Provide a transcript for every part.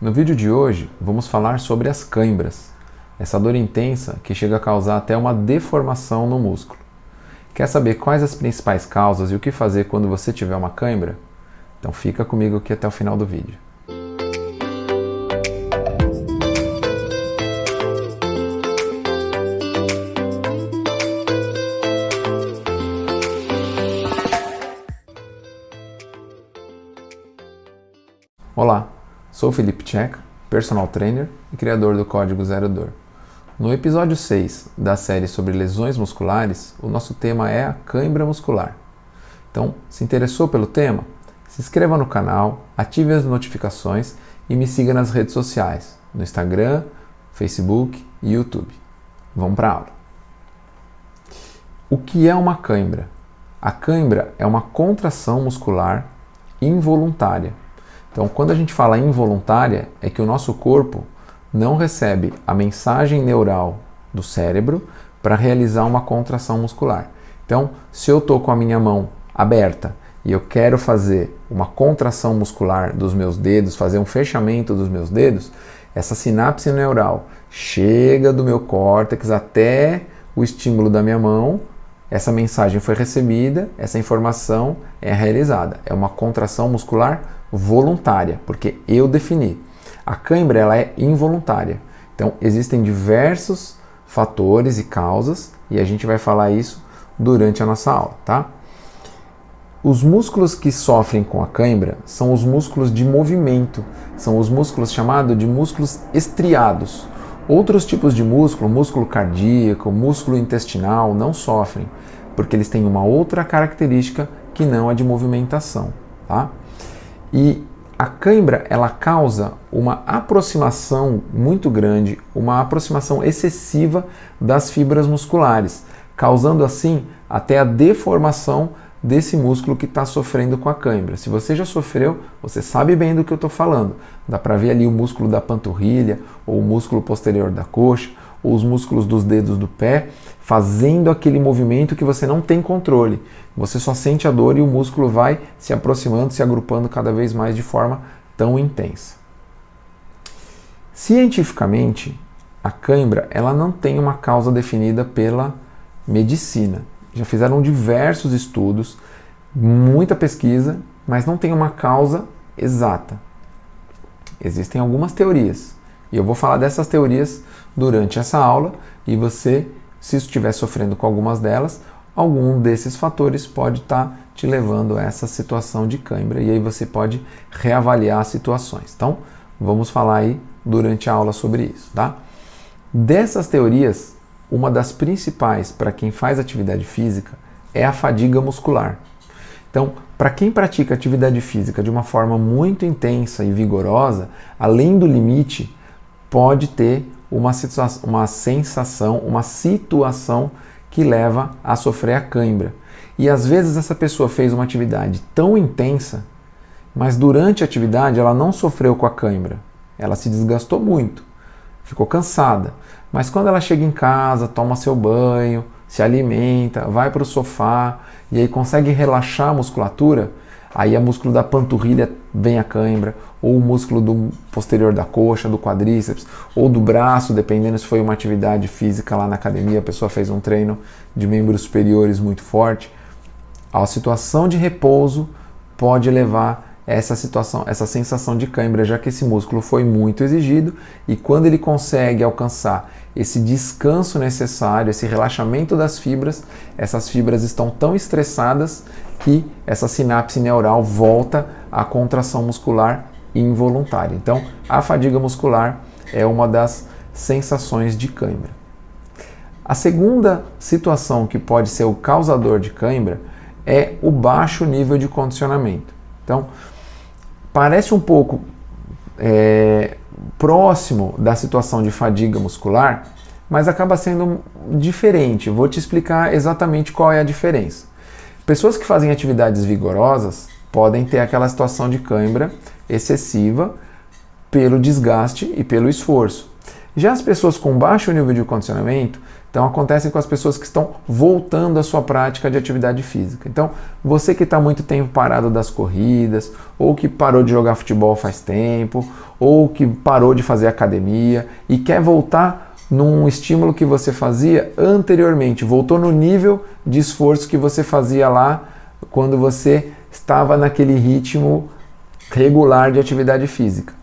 No vídeo de hoje, vamos falar sobre as cãibras, essa dor intensa que chega a causar até uma deformação no músculo. Quer saber quais as principais causas e o que fazer quando você tiver uma cãibra? Então fica comigo aqui até o final do vídeo. Olá, sou Felipe Tcheca, personal trainer e criador do Código Zero Dor. No episódio 6 da série sobre lesões musculares, o nosso tema é a cãibra muscular. Então, se interessou pelo tema? Se inscreva no canal, ative as notificações e me siga nas redes sociais, no Instagram, Facebook e YouTube. Vamos para a aula. O que é uma cãibra? A cãibra é uma contração muscular involuntária. Então, quando a gente fala involuntária, é que o nosso corpo não recebe a mensagem neural do cérebro para realizar uma contração muscular. Então, se eu estou com a minha mão aberta e eu quero fazer uma contração muscular dos meus dedos, fazer um fechamento dos meus dedos, essa sinapse neural chega do meu córtex até o estímulo da minha mão, essa mensagem foi recebida, essa informação é realizada. É uma contração muscular voluntária, porque eu defini. A cãibra ela é involuntária. Então, existem diversos fatores e causas e a gente vai falar isso durante a nossa aula, tá? Os músculos que sofrem com a cãibra são os músculos de movimento, são os músculos chamados de músculos estriados. Outros tipos de músculo cardíaco, músculo intestinal, não sofrem, porque eles têm uma outra característica que não a de movimentação, tá? E a cãibra, ela causa uma aproximação muito grande, uma aproximação excessiva das fibras musculares, causando assim até a deformação desse músculo que está sofrendo com a cãibra. Se você já sofreu, você sabe bem do que eu estou falando. Dá para ver ali o músculo da panturrilha, ou o músculo posterior da coxa, ou os músculos dos dedos do pé, fazendo aquele movimento que você não tem controle. Você só sente a dor e o músculo vai se aproximando, se agrupando cada vez mais de forma tão intensa. Cientificamente, a cãibra ela não tem uma causa definida pela medicina. Já fizeram diversos estudos, muita pesquisa, mas não tem uma causa exata. Existem algumas teorias, e eu vou falar dessas teorias durante essa aula, e você, se estiver sofrendo com algumas delas, algum desses fatores pode estar te levando a essa situação de cãibra, e aí você pode reavaliar as situações. Então, vamos falar aí durante a aula sobre isso, tá? Dessas teorias, uma das principais para quem faz atividade física é a fadiga muscular. Então, para quem pratica atividade física de uma forma muito intensa e vigorosa, além do limite, pode ter uma sensação, uma situação que leva a sofrer a cãibra. E às vezes essa pessoa fez uma atividade tão intensa, mas durante a atividade ela não sofreu com a cãibra. Ela se desgastou muito, ficou cansada. Mas quando ela chega em casa, toma seu banho, se alimenta, vai para o sofá e aí consegue relaxar a musculatura, aí o músculo da panturrilha vem a cãibra, ou o músculo do posterior da coxa, do quadríceps, ou do braço, dependendo se foi uma atividade física lá na academia, a pessoa fez um treino de membros superiores muito forte. A situação de repouso pode levar essa situação, essa sensação de cãibra, já que esse músculo foi muito exigido e quando ele consegue alcançar esse descanso necessário, esse relaxamento das fibras, essas fibras estão tão estressadas que essa sinapse neural volta à contração muscular involuntária. Então, a fadiga muscular é uma das sensações de cãibra. A segunda situação que pode ser o causador de cãibra é o baixo nível de condicionamento. Então, parece um pouco próximo da situação de fadiga muscular, mas acaba sendo diferente. Vou te explicar exatamente qual é a diferença. Pessoas que fazem atividades vigorosas podem ter aquela situação de cãibra excessiva pelo desgaste e pelo esforço. Já as pessoas com baixo nível de condicionamento Então acontecem com as pessoas que estão voltando à sua prática de atividade física. Então você que está muito tempo parado das corridas, ou que parou de jogar futebol faz tempo, ou que parou de fazer academia e quer voltar num estímulo que você fazia anteriormente, voltou no nível de esforço que você fazia lá quando você estava naquele ritmo regular de atividade física.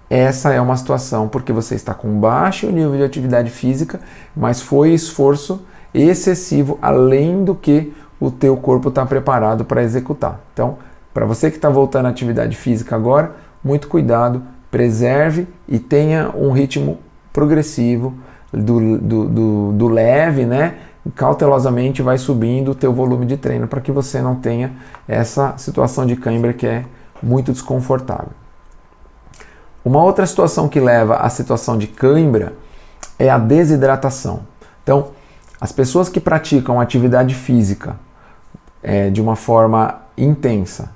Essa é uma situação porque você está com baixo nível de atividade física, mas foi esforço excessivo além do que o teu corpo está preparado para executar. Então, para você que está voltando à atividade física agora, muito cuidado, preserve e tenha um ritmo progressivo, do leve, né? Cautelosamente vai subindo o teu volume de treino para que você não tenha essa situação de cãibra que é muito desconfortável. Uma outra situação que leva à situação de cãibra é a desidratação. Então, as pessoas que praticam atividade física de uma forma intensa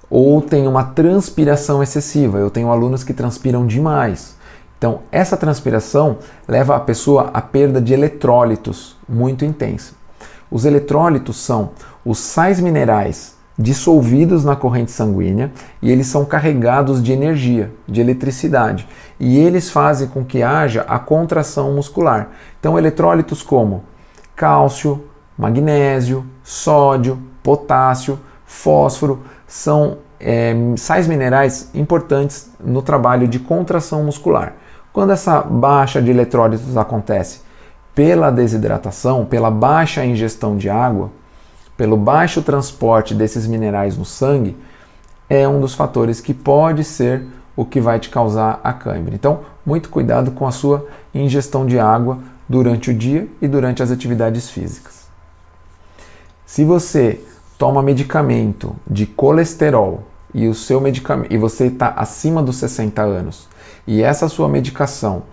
ou têm uma transpiração excessiva, eu tenho alunos que transpiram demais. Então, essa transpiração leva a pessoa à perda de eletrólitos muito intensa. Os eletrólitos são os sais minerais dissolvidos na corrente sanguínea e eles são carregados de energia, de eletricidade, e eles fazem com que haja a contração muscular. Então, eletrólitos como cálcio, magnésio, sódio, potássio, fósforo são sais minerais importantes no trabalho de contração muscular. Quando essa baixa de eletrólitos acontece pela desidratação, pela baixa ingestão de água, pelo baixo transporte desses minerais no sangue, é um dos fatores que pode ser o que vai te causar a cãibra. Então, muito cuidado com a sua ingestão de água durante o dia e durante as atividades físicas. Se você toma medicamento de colesterol e o seu medicamento e você está acima dos 60 anos e essa sua medicação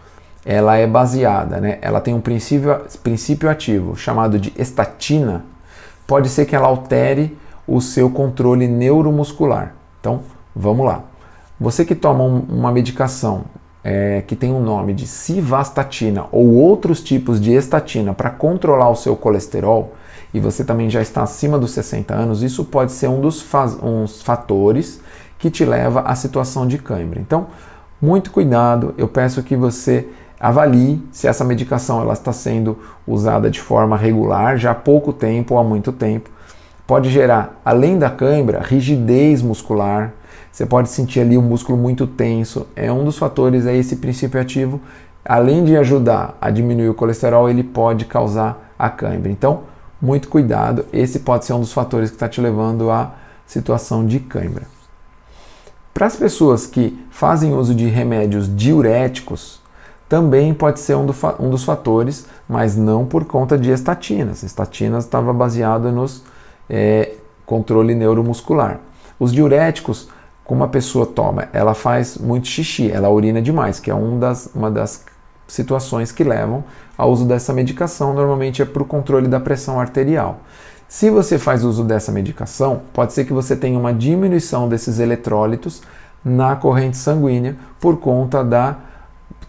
ela é baseada, né? Ela tem um princípio ativo chamado de estatina, pode ser que ela altere o seu controle neuromuscular. Então, vamos lá. Você que toma uma medicação que tem o nome de civastatina ou outros tipos de estatina para controlar o seu colesterol, e você também já está acima dos 60 anos, isso pode ser um dos fatores que te leva à situação de cãibra. Então, muito cuidado, eu peço que você avalie se essa medicação ela está sendo usada de forma regular, já há pouco tempo ou há muito tempo. Pode gerar, além da cãibra, rigidez muscular, você pode sentir ali o músculo muito tenso, é um dos fatores, esse princípio ativo, além de ajudar a diminuir o colesterol, ele pode causar a cãibra. Então, muito cuidado, esse pode ser um dos fatores que está te levando à situação de cãibra. Para as pessoas que fazem uso de remédios diuréticos, também pode ser um dos fatores, mas não por conta de estatinas. Estatinas estava baseado nos controle neuromuscular. Os diuréticos, como a pessoa toma, ela faz muito xixi, ela urina demais, que é uma das situações que levam ao uso dessa medicação, normalmente é para o controle da pressão arterial. Se você faz uso dessa medicação, pode ser que você tenha uma diminuição desses eletrólitos na corrente sanguínea por conta da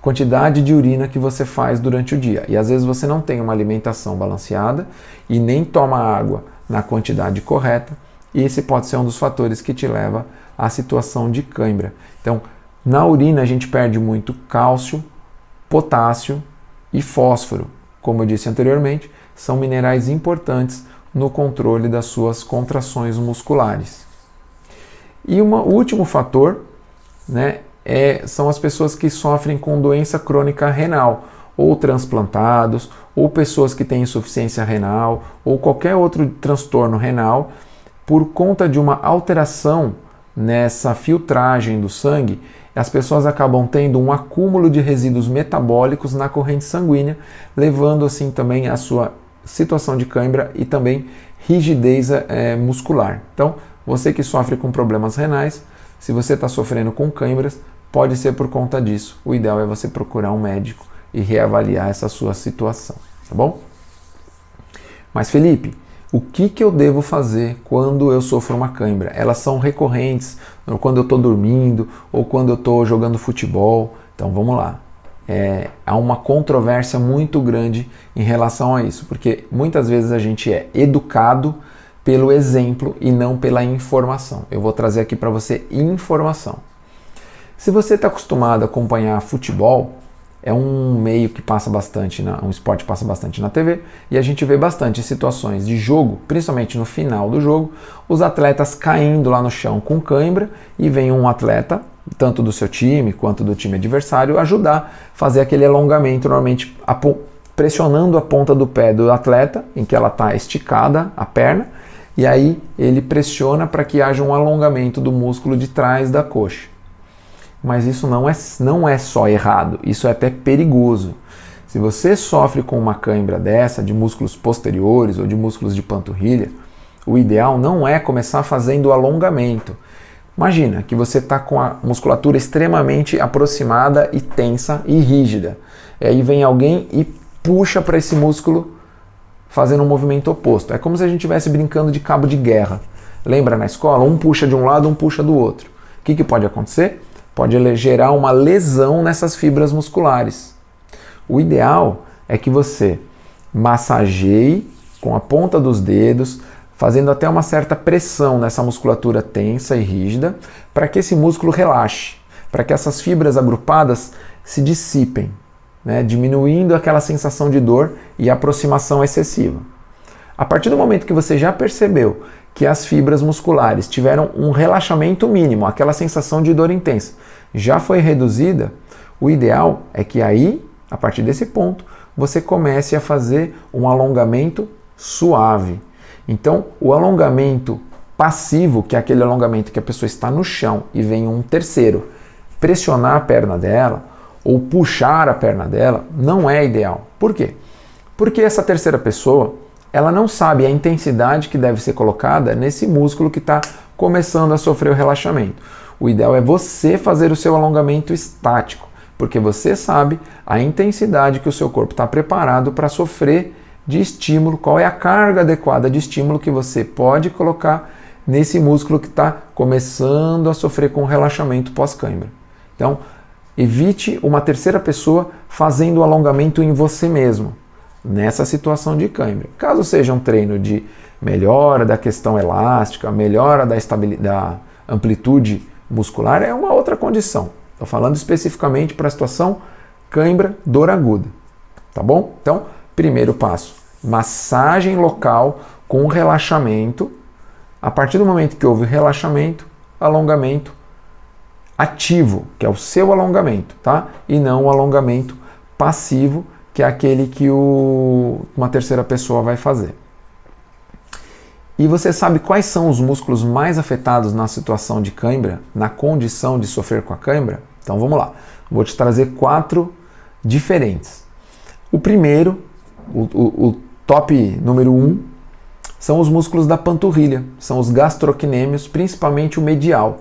quantidade de urina que você faz durante o dia. E às vezes você não tem uma alimentação balanceada e nem toma água na quantidade correta, e esse pode ser um dos fatores que te leva à situação de cãibra. Então, na urina a gente perde muito cálcio, potássio e fósforo. Como eu disse anteriormente, são minerais importantes no controle das suas contrações musculares. E o último fator, né, são as pessoas que sofrem com doença crônica renal, ou transplantados, ou pessoas que têm insuficiência renal, ou qualquer outro transtorno renal, por conta de uma alteração nessa filtragem do sangue, as pessoas acabam tendo um acúmulo de resíduos metabólicos na corrente sanguínea, levando assim também à sua situação de cãibra e também rigidez muscular. Então, você que sofre com problemas renais, se você está sofrendo com cãibras, pode ser por conta disso. O ideal é você procurar um médico e reavaliar essa sua situação, tá bom? Mas Felipe, o que eu devo fazer quando eu sofro uma cãibra? Elas são recorrentes quando eu estou dormindo ou quando eu estou jogando futebol. Então vamos lá. há uma controvérsia muito grande em relação a isso, porque muitas vezes a gente é educado pelo exemplo e não pela informação. Eu vou trazer aqui para você informação. Se você está acostumado a acompanhar futebol, é um meio que passa bastante, um esporte que passa bastante na TV, e a gente vê bastante situações de jogo, principalmente no final do jogo, os atletas caindo lá no chão com cãibra, e vem um atleta, tanto do seu time quanto do time adversário, ajudar a fazer aquele alongamento, normalmente pressionando a ponta do pé do atleta, em que ela está esticada, a perna, e aí ele pressiona para que haja um alongamento do músculo de trás da coxa. Mas isso não é só errado, isso é até perigoso. Se você sofre com uma cãibra dessa, de músculos posteriores ou de músculos de panturrilha, o ideal não é começar fazendo o alongamento. Imagina que você está com a musculatura extremamente aproximada e tensa e rígida. E aí vem alguém e puxa para esse músculo fazendo um movimento oposto. É como se a gente estivesse brincando de cabo de guerra. Lembra na escola? Um puxa de um lado, um puxa do outro. O que pode acontecer? Pode gerar uma lesão nessas fibras musculares. O ideal é que você massageie com a ponta dos dedos, fazendo até uma certa pressão nessa musculatura tensa e rígida, para que esse músculo relaxe, para que essas fibras agrupadas se dissipem, né, diminuindo aquela sensação de dor e aproximação excessiva. A partir do momento que você já percebeu que as fibras musculares tiveram um relaxamento mínimo, aquela sensação de dor intensa já foi reduzida, o ideal é que aí, a partir desse ponto, você comece a fazer um alongamento suave. Então, o alongamento passivo, que é aquele alongamento que a pessoa está no chão e vem um terceiro pressionar a perna dela ou puxar a perna dela, não é ideal. Por quê? Porque essa terceira pessoa, ela não sabe a intensidade que deve ser colocada nesse músculo que está começando a sofrer o relaxamento. O ideal é você fazer o seu alongamento estático, porque você sabe a intensidade que o seu corpo está preparado para sofrer de estímulo, qual é a carga adequada de estímulo que você pode colocar nesse músculo que está começando a sofrer com relaxamento pós-cãibra. Então, evite uma terceira pessoa fazendo o alongamento em você mesmo, nessa situação de cãibra. Caso seja um treino de melhora da questão elástica, melhora da amplitude muscular, é uma outra condição. Estou falando especificamente para a situação cãibra, dor aguda. Tá bom? Então, primeiro passo, massagem local com relaxamento. A partir do momento que houve relaxamento, alongamento ativo, que é o seu alongamento, tá? E não o alongamento passivo, que é aquele que uma terceira pessoa vai fazer. E você sabe quais são os músculos mais afetados na situação de cãibra, na condição de sofrer com a cãibra? Então vamos lá, vou te trazer 4 diferentes. O primeiro, o top número 1, são os músculos da panturrilha, são os gastrocnêmios, principalmente o medial,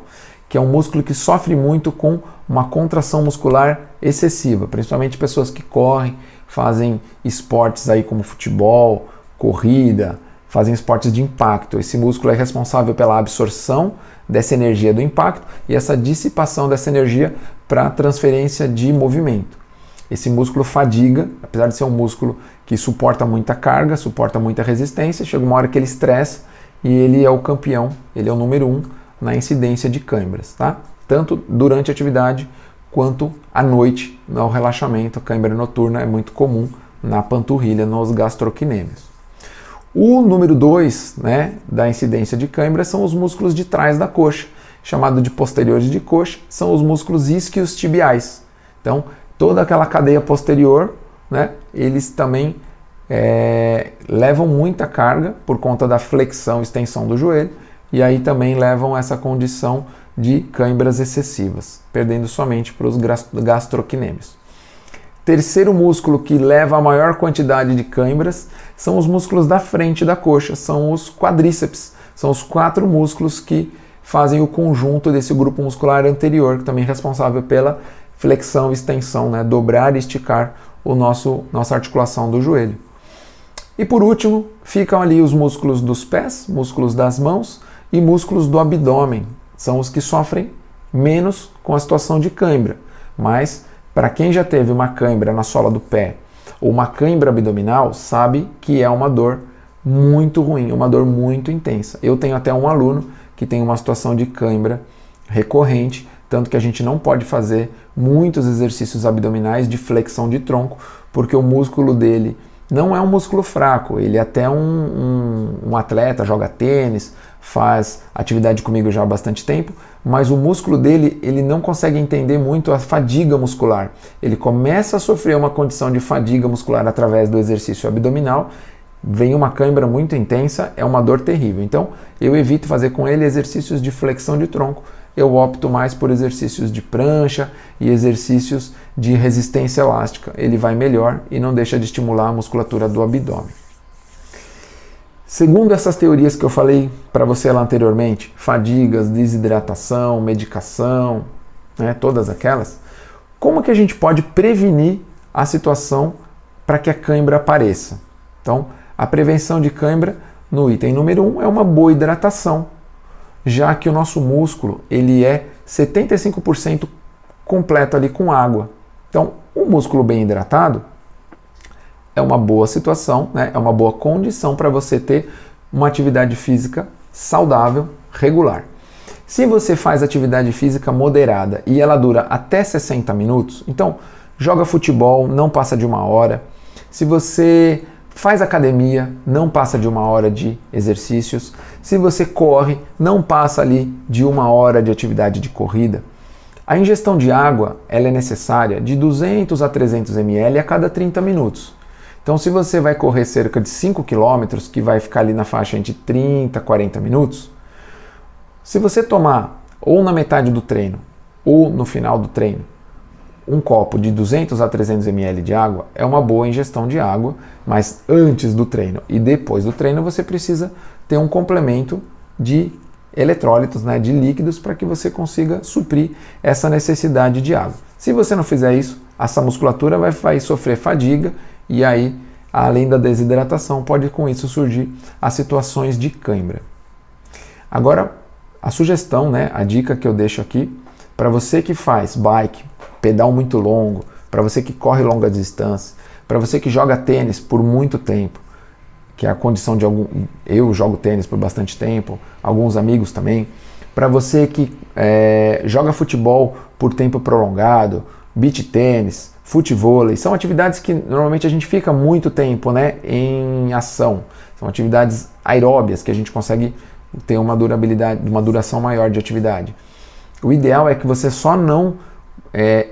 que é um músculo que sofre muito com uma contração muscular excessiva, principalmente pessoas que correm, fazem esportes aí como futebol, corrida, fazem esportes de impacto. Esse músculo é responsável pela absorção dessa energia do impacto e essa dissipação dessa energia para a transferência de movimento. Esse músculo fadiga, apesar de ser um músculo que suporta muita carga, suporta muita resistência, chega uma hora que ele estressa e ele é o campeão, ele é o número 1 na incidência de cãibras, tá? Tanto durante a atividade quanto à noite, no relaxamento. A cãibra noturna é muito comum na panturrilha, nos gastrocnêmios. O número 2, né, da incidência de cãibra são os músculos de trás da coxa, chamado de posteriores de coxa, são os músculos isquios tibiais. Então, toda aquela cadeia posterior, né, eles também levam muita carga por conta da flexão e extensão do joelho, e aí também levam essa condição de cãibras excessivas, perdendo somente para os gastrocnêmios. Terceiro músculo que leva a maior quantidade de cãibras são os músculos da frente da coxa, são os quadríceps, são os 4 músculos que fazem o conjunto desse grupo muscular anterior, que também é responsável pela flexão e extensão, né? Dobrar e esticar nossa articulação do joelho. E por último, ficam ali os músculos dos pés, músculos das mãos e músculos do abdômen. São os que sofrem menos com a situação de cãibra, mas Para quem já teve uma cãibra na sola do pé ou uma cãibra abdominal, sabe que é uma dor muito ruim, uma dor muito intensa. Eu tenho até um aluno que tem uma situação de cãibra recorrente, tanto que a gente não pode fazer muitos exercícios abdominais de flexão de tronco, porque o músculo dele não é um músculo fraco. Ele é até um atleta, joga tênis, faz atividade comigo já há bastante tempo, mas o músculo dele, ele não consegue entender muito a fadiga muscular. Ele começa a sofrer uma condição de fadiga muscular através do exercício abdominal, vem uma cãibra muito intensa, é uma dor terrível. Então, eu evito fazer com ele exercícios de flexão de tronco, eu opto mais por exercícios de prancha e exercícios de resistência elástica. Ele vai melhor e não deixa de estimular a musculatura do abdômen. Segundo essas teorias que eu falei para você lá anteriormente, fadigas, desidratação, medicação, todas aquelas, como que a gente pode prevenir a situação para que a cãibra apareça? Então, a prevenção de cãibra, no item número 1, é uma boa hidratação, já que o nosso músculo ele é 75% completo ali com água. Então, o músculo bem hidratado é uma boa situação, é uma boa condição para você ter uma atividade física saudável, regular. Se você faz atividade física moderada e ela dura até 60 minutos, então joga futebol, não passa de 1 hora. Se você faz academia, não passa de 1 hora de exercícios. Se você corre, não passa ali de 1 hora de atividade de corrida. A ingestão de água ela é necessária de 200 a 300 ml a cada 30 minutos. Então, se você vai correr cerca de 5 km, que vai ficar ali na faixa entre 30 e 40 minutos, se você tomar ou na metade do treino ou no final do treino um copo de 200 a 300 ml de água, é uma boa ingestão de água, mas antes do treino e depois do treino você precisa ter um complemento de eletrólitos, de líquidos, para que você consiga suprir essa necessidade de água. Se você não fizer isso, essa musculatura vai sofrer fadiga e aí, além da desidratação, pode com isso surgir as situações de cãibra. Agora, a sugestão, a dica que eu deixo aqui, para você que faz bike, pedal muito longo, para você que corre longa distância, para você que joga tênis por muito tempo, que é a condição de eu jogo tênis por bastante tempo, alguns amigos também, para você que joga futebol por tempo prolongado, beach tênis, futevôlei, são atividades que normalmente a gente fica muito tempo em ação, são atividades aeróbias que a gente consegue ter uma duração maior de atividade. O ideal é que você só não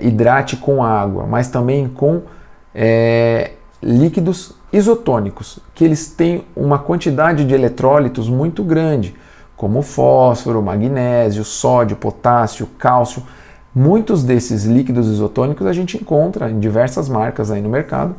hidrate com água, mas também com líquidos isotônicos, que eles têm uma quantidade de eletrólitos muito grande, como fósforo, magnésio, sódio, potássio, cálcio. Muitos desses líquidos isotônicos a gente encontra em diversas marcas aí no mercado,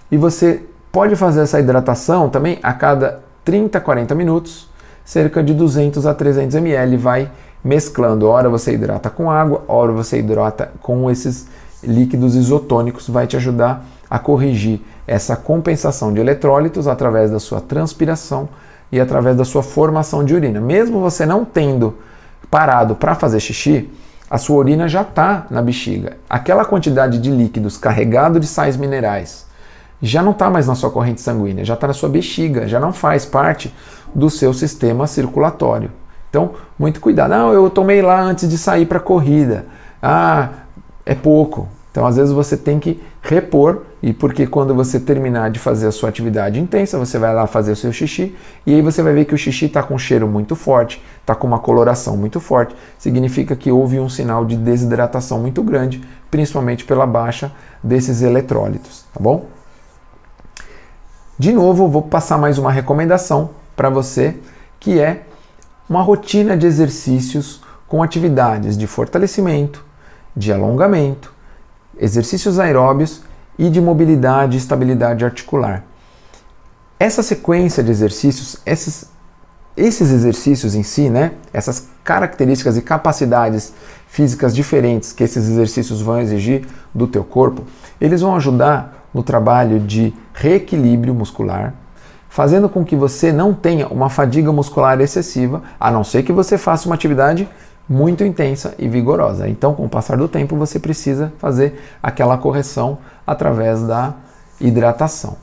e você pode fazer essa hidratação também a cada 30 a 40 minutos, cerca de 200 a 300 ml, vai mesclando. Ora você hidrata com água, ora você hidrata com esses líquidos isotônicos, vai te ajudar a corrigir essa compensação de eletrólitos através da sua transpiração e através da sua formação de urina. Mesmo você não tendo parado para fazer xixi, a sua urina já está na bexiga. Aquela quantidade de líquidos carregado de sais minerais já não está mais na sua corrente sanguínea, já está na sua bexiga, já não faz parte do seu sistema circulatório. Então, muito cuidado. Não, eu tomei lá antes de sair para a corrida. É pouco. Então, às vezes você tem que repor, e porque quando você terminar de fazer a sua atividade intensa, você vai lá fazer o seu xixi, e aí você vai ver que o xixi está com um cheiro muito forte, está com uma coloração muito forte, significa que houve um sinal de desidratação muito grande, principalmente pela baixa desses eletrólitos, tá bom? De novo, vou passar mais uma recomendação para você, que é uma rotina de exercícios com atividades de fortalecimento, de alongamento, exercícios aeróbios e de mobilidade e estabilidade articular. Essa sequência de exercícios, esses exercícios em si, essas características e capacidades físicas diferentes que esses exercícios vão exigir do teu corpo, eles vão ajudar no trabalho de reequilíbrio muscular, fazendo com que você não tenha uma fadiga muscular excessiva, a não ser que você faça uma atividade muito intensa e vigorosa. Então, com o passar do tempo, você precisa fazer aquela correção através da hidratação.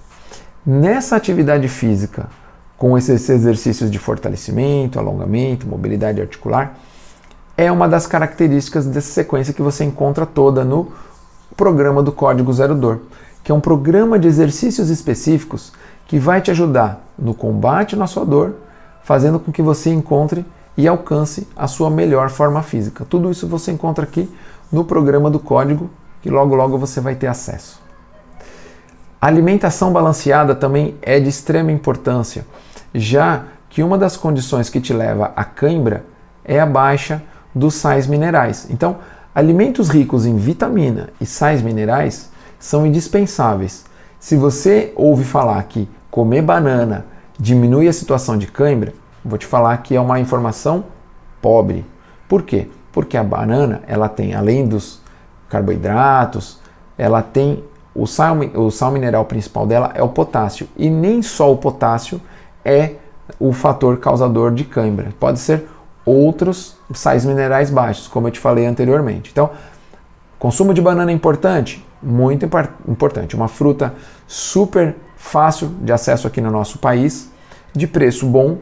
Nessa atividade física, com esses exercícios de fortalecimento, alongamento, mobilidade articular, é uma das características dessa sequência que você encontra toda no programa do Código Zero Dor, que é um programa de exercícios específicos que vai te ajudar no combate na sua dor, fazendo com que você encontre e alcance a sua melhor forma física. Tudo isso você encontra aqui no programa do Código, que logo logo você vai ter acesso. A alimentação balanceada também é de extrema importância, já que uma das condições que te leva à cãibra é a baixa dos sais minerais. Então, alimentos ricos em vitamina e sais minerais são indispensáveis. Se você ouve falar que comer banana diminui a situação de cãibra, vou te falar que é uma informação pobre. Por quê? Porque a banana, ela tem, além dos carboidratos, ela tem o sal mineral principal dela é o potássio. E nem só o potássio é o fator causador de cãibra. Pode ser outros sais minerais baixos, como eu te falei anteriormente. Então, consumo de banana é importante? Muito importante. Uma fruta super fácil de acesso aqui no nosso país, de preço bom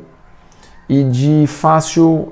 e de fácil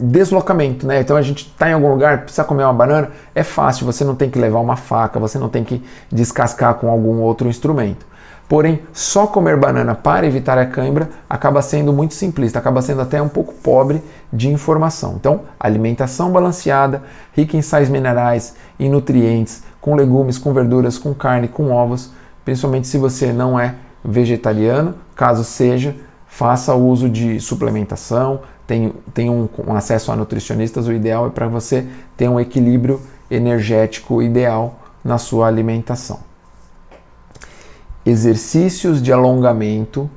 deslocamento, né? Então a gente está em algum lugar, precisa comer uma banana, é fácil, você não tem que levar uma faca, você não tem que descascar com algum outro instrumento. Porém, só comer banana para evitar a cãibra acaba sendo muito simplista, acaba sendo até um pouco pobre de informação. Então, alimentação balanceada, rica em sais minerais, em nutrientes, com legumes, com verduras, com carne, com ovos, principalmente se você não é vegetariano, caso seja, faça uso de suplementação, tem um acesso a nutricionistas, o ideal é para você ter um equilíbrio energético ideal na sua alimentação. Exercícios de alongamento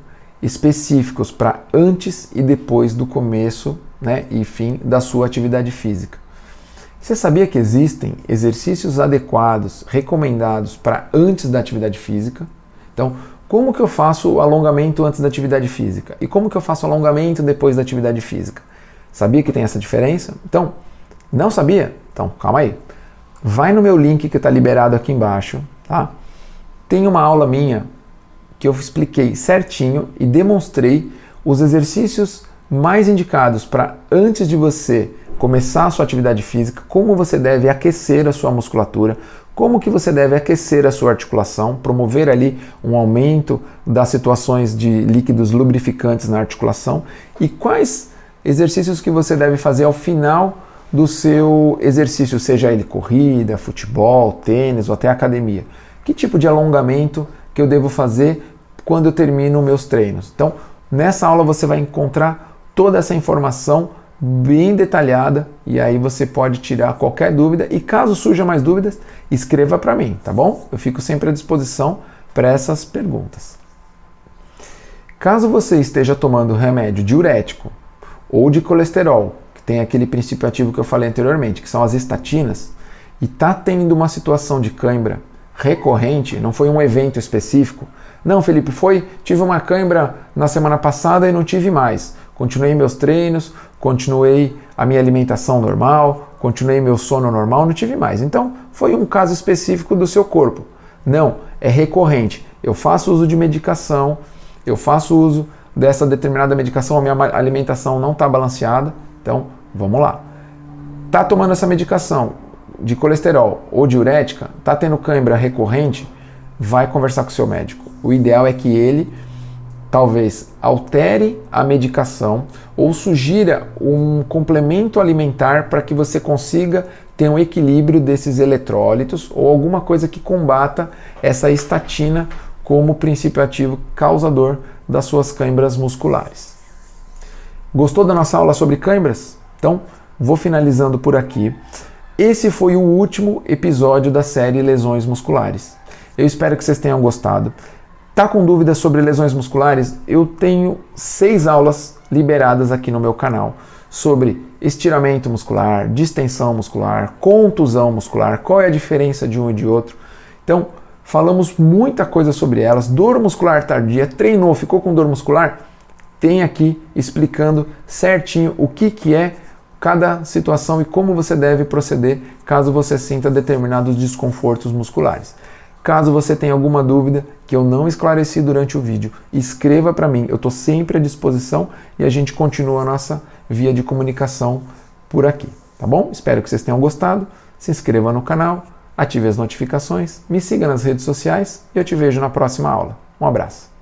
específicos para antes e depois do começo, né, e fim da sua atividade física. Você sabia que existem exercícios adequados, recomendados para antes da atividade física? Então, como que eu faço o alongamento antes da atividade física? E como que eu faço o alongamento depois da atividade física? Sabia que tem essa diferença? Então, não sabia? Então, calma aí. Vai no meu link que está liberado aqui embaixo, tá? Tem uma aula minha que eu expliquei certinho e demonstrei os exercícios mais indicados para antes de você começar a sua atividade física, como você deve aquecer a sua musculatura, como que você deve aquecer a sua articulação, promover ali um aumento das situações de líquidos lubrificantes na articulação e quais exercícios que você deve fazer ao final do seu exercício, seja ele corrida, futebol, tênis ou até academia. Que tipo de alongamento que eu devo fazer quando eu termino meus treinos? Então, nessa aula você vai encontrar toda essa informação bem detalhada e aí você pode tirar qualquer dúvida e caso surja mais dúvidas, escreva para mim, tá bom? Eu fico sempre à disposição para essas perguntas. Caso você esteja tomando remédio diurético ou de colesterol, que tem aquele princípio ativo que eu falei anteriormente, que são as estatinas, e está tendo uma situação de cãibra recorrente, não foi um evento específico. Não, Felipe, tive uma cãibra na semana passada e não tive mais. Continuei meus treinos, continuei a minha alimentação normal, continuei meu sono normal, não tive mais. Então, foi um caso específico do seu corpo. Não, é recorrente. Eu faço uso de medicação, eu faço uso dessa determinada medicação, a minha alimentação não está balanceada, então vamos lá. Está tomando essa medicação de colesterol ou diurética, está tendo cãibra recorrente, vai conversar com o seu médico. O ideal é que ele talvez altere a medicação ou sugira um complemento alimentar para que você consiga ter um equilíbrio desses eletrólitos ou alguma coisa que combata essa estatina como princípio ativo causador das suas cãibras musculares. Gostou da nossa aula sobre cãibras? Então, vou finalizando por aqui. Esse foi o último episódio da série Lesões Musculares. Eu espero que vocês tenham gostado. Tá com dúvidas sobre lesões musculares? Eu tenho 6 aulas liberadas aqui no meu canal sobre estiramento muscular, distensão muscular, contusão muscular, qual é a diferença de um e de outro. Então, falamos muita coisa sobre elas. Dor muscular tardia, treinou, ficou com dor muscular? Tem aqui explicando certinho o que é cada situação e como você deve proceder caso você sinta determinados desconfortos musculares. Caso você tenha alguma dúvida que eu não esclareci durante o vídeo, escreva para mim, eu estou sempre à disposição e a gente continua a nossa via de comunicação por aqui, tá bom? Espero que vocês tenham gostado, se inscreva no canal, ative as notificações, me siga nas redes sociais e eu te vejo na próxima aula. Um abraço!